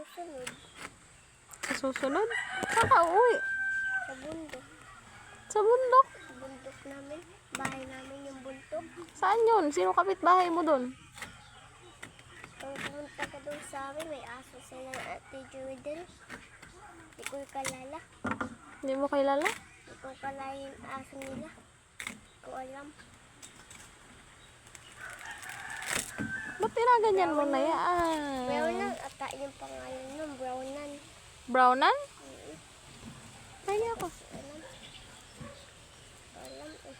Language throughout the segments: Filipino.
susunod. Sa susunod? Saan ka uwi? Sa bundok. Sa bundok? Sa bundok namin. Bahay namin yung bundok. Saan yun? Sino kapitbahay mo dun? Kung pumunta ka doon sa amin, may aso sila na Ate Jordan. Hindi ko kalala. Hindi mo kilala? Hindi ko kalala yung aso nila. Hindi ko alam. Ba't tinaganyan mo na yan? Brownan. Ata yung pangalan nun. Brownan. Brownan? Kaya ako. Alam. Alam eh.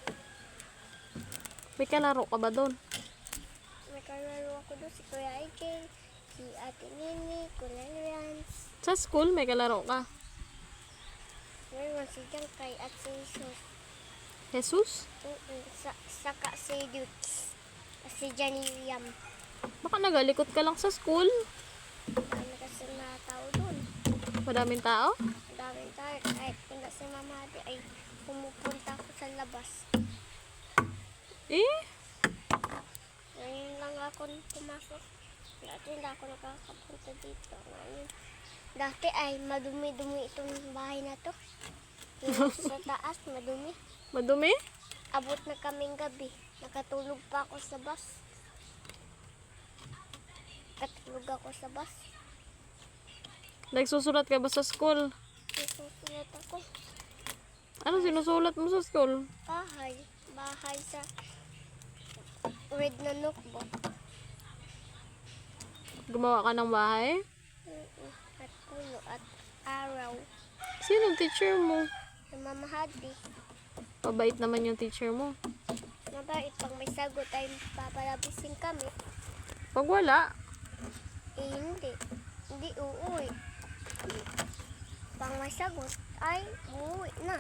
May kalaro ka ba dun? May kalaro ako doon si Kuya AJ, si Ate Nini, Kuya Rans. Sa school, may kalaro ka. Mayroon si Jangkay at si Jesus. Jesus? Saka si Dukes. Si Johnny William. Baka nagalikot ka lang sa school. Dami kasi na tao doon. Madaming tao? Daming tao. Kahit hindi si Mama Ate ay pumupunta ako sa labas. Eh? Ngayon lang ako pumasok. Dati hindi ako nakakapunta dito. Ngayon. Dati ay madumi-dumi itong bahay na to. Yung sa taas, madumi. Madumi? Abot na kaming gabi. Nakatulog pa ako sa bus. Nakatulog ako sa bus. Nagsusulat ka ba sa school? Nasusulat ako. Ano sinusulat mo sa school? Bahay. Bahay sa red na notebook. Gumawa ka ng bahay? At puno at araw. Sinong teacher mo? Sa Mama Hadi. Mabait naman yung teacher mo. Mabait pang may sagot ay papalabisin kami. Pag wala, Eh hindi. Hindi uuwi. Pang may sagot ay uuwi na.